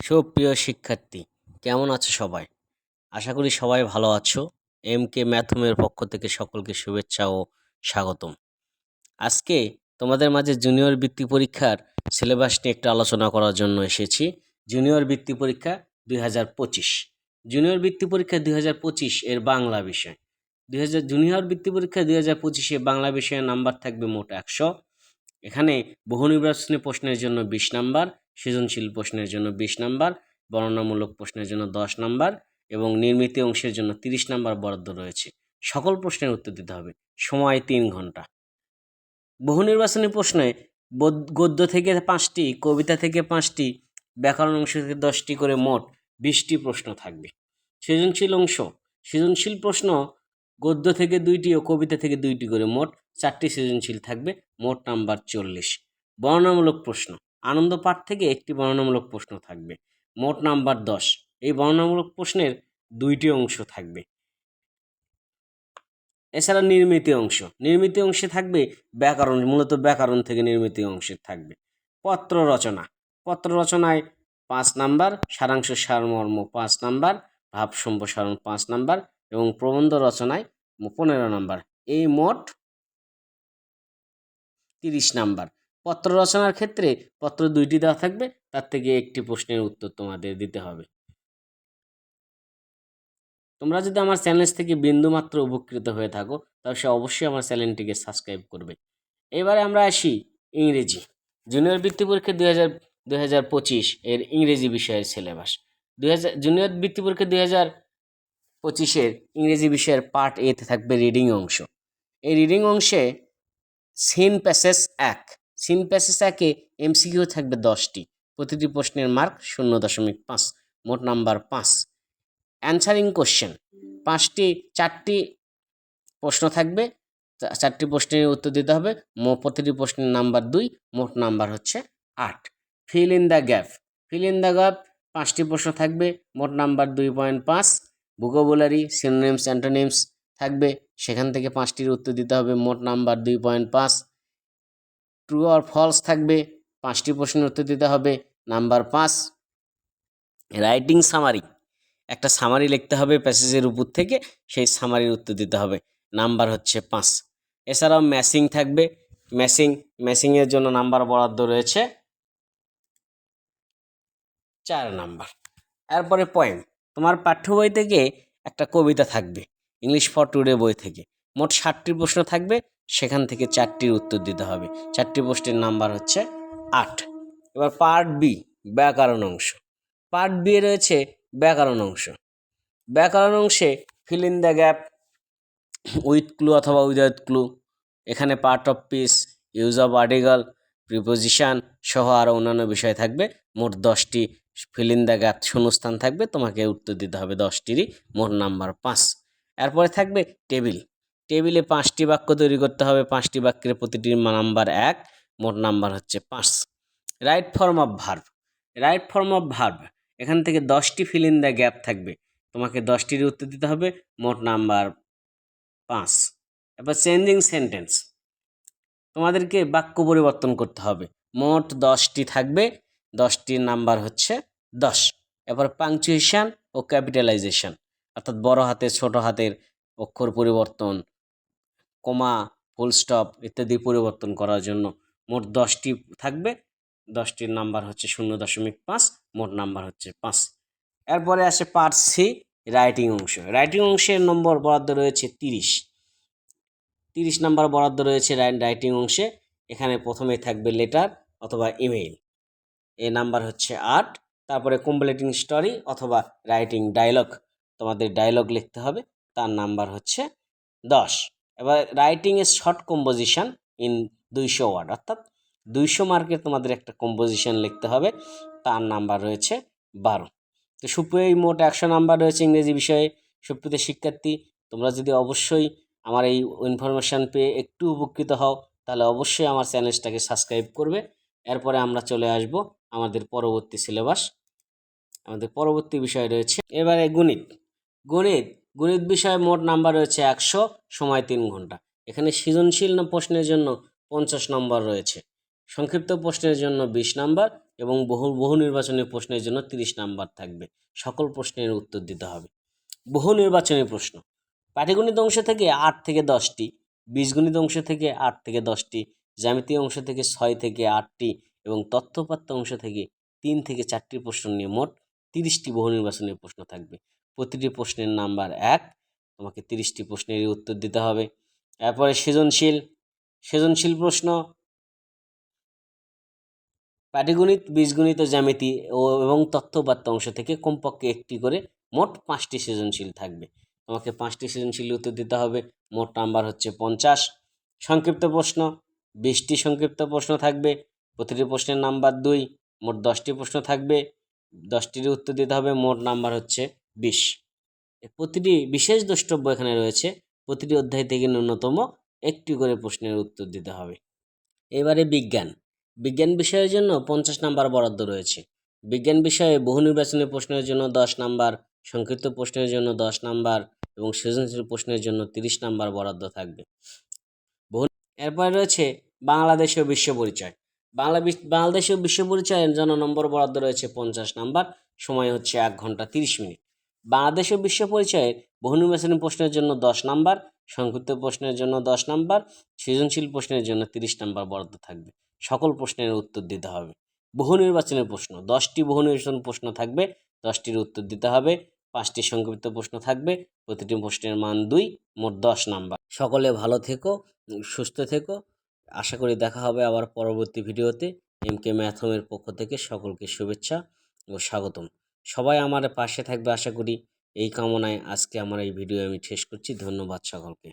সুপ্রিয় শিক্ষার্থী, কেমন আছো সবাই? আশা করি সবাই ভালো আছো। MK ম্যাথমের পক্ষ থেকে সকলকে শুভেচ্ছা ও স্বাগতম। আজকে তোমাদের মাঝে জুনিয়র বৃত্তি পরীক্ষার সিলেবাস নিয়ে একটু আলোচনা করার জন্য এসেছি। জুনিয়র বৃত্তি পরীক্ষা 2025। জুনিয়র বৃত্তি পরীক্ষা 2025 এর বাংলা বিষয়। জুনিয়র বৃত্তি পরীক্ষা 2025 বাংলা বিষয়ের নাম্বার থাকবে মোট 100। এখানে বহু নির্বাচনী প্রশ্নের জন্য 20 নাম্বার, সৃজনশীল প্রশ্নের জন্য 20 নাম্বার, বর্ণনামূলক প্রশ্নের জন্য 10 নাম্বার এবং নির্মিত অংশের জন্য 30 নাম্বার বরাদ্দ রয়েছে। সকল প্রশ্নের উত্তর দিতে হবে। সময় 3 ঘন্টা। বহু নির্বাচনী প্রশ্নে গদ্য থেকে 5টি, কবিতা থেকে 5টি, ব্যাকরণ অংশ থেকে 10টি করে মোট 20টি প্রশ্ন থাকবে। সৃজনশীল প্রশ্ন গদ্য থেকে 2টি ও কবিতা থেকে 2টি করে মোট 4টি সৃজনশীল থাকবে, মোট নাম্বার 40। বর্ণনামূলক প্রশ্ন আনন্দ পাঠ থেকে একটি বর্ণনামূলক প্রশ্ন থাকবে, মোট নাম্বার 10। এই বর্ণনামূলক প্রশ্নের 2টি অংশ থাকবে। এছাড়া নির্মিত অংশে থাকবে ব্যাকরণ, মূলত ব্যাকরণ থেকে নির্মিত অংশে থাকবে। পত্র রচনায় 5 নাম্বার, সারাংশ সারমর্ম 5 নাম্বার, ভাব সম্প্রসারণ 5 নাম্বার এবং প্রবন্ধ রচনায় 15 নাম্বার। এই মোট 30 নাম্বার। পত্র রচনার ক্ষেত্রে পত্র 2টি দেওয়া থাকবে, তার থেকে একটি প্রশ্নের উত্তর তোমাদের দিতে হবে। তোমরা যদি আমার চ্যানেল থেকে বিন্দুমাত্র উপকৃত হয়ে থাকো তাহলে অবশ্যই আমার চ্যানেলটিকে সাবস্ক্রাইব করবে। এবারে আমরা আসি ইংরেজি। জুনিয়র বৃত্তি পরীক্ষা 2025 এর ইংরেজি বিষয়ের সিলেবাস। জুনিয়র বৃত্তি পরীক্ষা 2025 ইংরেজি বিষয়ের পার্ট এতে থাকবে রিডিং অংশ। এই রিডিং অংশে সিন প্যাসেজ 1 MCকিউ থাকবে 10টি, প্রতিটি প্রশ্নের মার্ক 0.5, মোট নাম্বার 5। অ্যান্সারিং কোশ্চেন 4টি প্রশ্ন থাকবে, 4টি প্রশ্নের উত্তর দিতে হবে, প্রতিটি প্রশ্নের নাম্বার 2, মোট নাম্বার হচ্ছে 8। ফিল ইন দ্য গ্যাপ 5টি প্রশ্ন থাকবে, মোট নাম্বার 2.5। ভোকাবুলারি, সিনোনিমস, অ্যান্টোনিমস থাকবে, সেখান থেকে 5টির উত্তর দিতে হবে, মোট নাম্বার 2.5। ট্রু অর ফলস থাকবে, 5টি প্রশ্নের উত্তর দিতে হবে, নাম্বার 5। রাইটিং সামারি, একটা সামারি লিখতে হবে প্যাসেজের উপর থেকে, সেই সামারির উত্তর দিতে হবে, নাম্বার হচ্ছে 5। এছাড়াও ম্যাচিং থাকবে, ম্যাচিংয়ের জন্য নাম্বার বরাদ্দ রয়েছে 4 নাম্বার। এরপরে পয়েম, তোমার পাঠ্য বই থেকে একটা কবিতা থাকবে, ইংলিশ ফর টুডে বই থেকে, মোট 60টি প্রশ্ন থাকবে, সেখান থেকে 4টির উত্তর দিতে হবে, 4টি প্রশ্নের নাম্বার হচ্ছে 8। এবার পার্ট বি, ব্যাকরণ অংশ। পার্ট বি রয়েছে ব্যাকরণ অংশে fill in the gap with clue অথবা উইদাউট ক্লু। এখানে part of piece, use of article, preposition সহ আরও অন্যান্য বিষয় থাকবে, মোট 10টি ফিল ইন দ্য গ্যাপ শূন্যস্থান থাকবে, তোমাকে উত্তর দিতে হবে 10টিরই, মোট নাম্বার 5। এরপরে থাকবে টেবিলে 5টি বাক্য তৈরি করতে হবে, 5টি বাক্যের প্রতিটির নাম্বার 1, মোট নাম্বার হচ্ছে 5। রাইট ফর্ম অফ ভার্ব, এখান থেকে 10টি ফিল ইন দ্য গ্যাপ থাকবে, তোমাকে 10টির উত্তর দিতে হবে, মোট নাম্বার 5। এবার চেঞ্জিং সেন্টেন্স, তোমাদেরকে বাক্য পরিবর্তন করতে হবে, মোট 10টি থাকবে, 10টির নাম্বার হচ্ছে 10। এবার পাংচুয়েশন ও ক্যাপিটালাইজেশন, অর্থাৎ বড় হাতের ছোট হাতের অক্ষর পরিবর্তন, কমা, ফুল স্টপ ইত্যাদি পরিবর্তন করার জন্য মোট 10টি থাকবে, 10টির নাম্বার হচ্ছে 0.5, মোট নাম্বার হচ্ছে 5। এরপরে আসে পার্ট সি, রাইটিং অংশের নম্বর বরাদ্দ রয়েছে 30 নাম্বার বরাদ্দ রয়েছে রাইটিং অংশে। এখানে প্রথমে থাকবে লেটার অথবা ইমেইল, এই নাম্বার হচ্ছে 8। তারপরে কমপ্লিটিং স্টোরি অথবা রাইটিং ডায়লগ, তোমাদের ডায়লগ লিখতে হবে, তার নাম্বার হচ্ছে 10। এবার writing a short composition in 200 word, অর্থাৎ 200 মার্কের তোমাদের একটা কম্পোজিশন লিখতে হবে, তার নাম্বার রয়েছে 12। তো সুপ্রিয় এই মোট 100 নাম্বার রয়েছে ইংরেজি বিষয়ে। সুপ্রিয় শিক্ষার্থী, তোমরা যদি অবশ্যই আমার এই ইনফরমেশান পেয়ে একটু উপকৃত হও তাহলে অবশ্যই আমার চ্যানেলটাকে সাবস্ক্রাইব করবে। এরপরে আমরা চলে আসব আমাদের পরবর্তী সিলেবাস। আমাদের পরবর্তী বিষয় রয়েছে এবারে গণিত বিষয়ে মোট নাম্বার রয়েছে 100, সময় 3 ঘন্টা। এখানে সৃজনশীল প্রশ্নের জন্য 50 নম্বর রয়েছে, সংক্ষিপ্ত প্রশ্নের জন্য 20 নাম্বার এবং বহু নির্বাচনী প্রশ্নের জন্য 30 নাম্বার থাকবে। সকল প্রশ্নের উত্তর দিতে হবে। বহু নির্বাচনী প্রশ্ন, পাটিগণিত অংশ থেকে 8 থেকে 10টি, বীজগণিত অংশ থেকে 8 থেকে 10টি, জ্যামিতি অংশ থেকে 6 থেকে 8টি এবং তথ্যপাত্য অংশ থেকে 3 থেকে 4টি প্রশ্ন নিয়ে মোট 30টি বহু নির্বাচনী প্রশ্ন থাকবে। প্রতিটি প্রশ্নের নাম্বার 1, তোমাকে 30টি প্রশ্নেরই উত্তর দিতে হবে। এরপরে সৃজনশীল প্রশ্ন, পাটিগণিত, বীজগণিত ও জ্যামিতি এবং তথ্যপাত্য অংশ থেকে কমপক্ষে একটি করে মোট 5টি সৃজনশীল থাকবে। তোমাকে 5টি সৃজনশীল উত্তর দিতে হবে। মোট নাম্বার হচ্ছে 50। সংক্ষিপ্ত প্রশ্ন, 20টি সংক্ষিপ্ত প্রশ্ন থাকবে। প্রতিটি প্রশ্নের নাম্বার 2, মোট 10টি প্রশ্ন থাকবে। 10টির উত্তর দিতে হবে। মোট নাম্বার হচ্ছে 20। প্রতিটি বিশেষ দ্রষ্টব্য এখানে রয়েছে। প্রতিটি অধ্যায় থেকে ন্যূনতম একটি করে প্রশ্নের উত্তর দিতে হবে। এবারে বিজ্ঞান বিষয়ের জন্য 50 নাম্বার বরাদ্দ রয়েছে। বিজ্ঞান বিষয়ে বহু নির্বাচনী প্রশ্নের জন্য 10 নাম্বার, সংক্ষিপ্ত প্রশ্নের জন্য 10 নাম্বার এবং সৃজনশীল প্রশ্নের জন্য 30 নাম্বার বরাদ্দ থাকবে। এরপরে রয়েছে বাংলাদেশ ও বিশ্ব পরিচয়। বাংলাদেশ ও বিশ্ব পরিচয়ের জন্য নম্বর বরাদ্দ রয়েছে 50 নাম্বার, সময় হচ্ছে 1 ঘন্টা 30 মিনিট। বাংলাদেশ ও বিশ্ব পরিচয়ের বহু নির্বাচনী প্রশ্নের জন্য 10 নাম্বার, সংক্ষিপ্ত প্রশ্নের জন্য 10 নাম্বার, সৃজনশীল প্রশ্নের জন্য 30 নাম্বার বরাদ্দ থাকবে। সকল প্রশ্নের উত্তর দিতে হবে। বহু নির্বাচনী প্রশ্ন, 10টি বহু নির্বাচনী প্রশ্ন থাকবে, 10টির উত্তর দিতে হবে। 5টি সংক্ষিপ্ত প্রশ্ন থাকবে, প্রতিটি প্রশ্নের মান 2, মোট 10 নাম্বার। সকলে ভালো থেকো, সুস্থ থেকো। আশা করি দেখা হবে আবার পরবর্তী ভিডিওতে। MK ম্যাথ হোমের পক্ষ থেকে সকলকে শুভেচ্ছা ও স্বাগতম। সবাই আমার পাশে থাকবে আশা করি, এই কামনায় আজকে আমার এই ভিডিও আমি শেষ করছি। ধন্যবাদ সকলকে।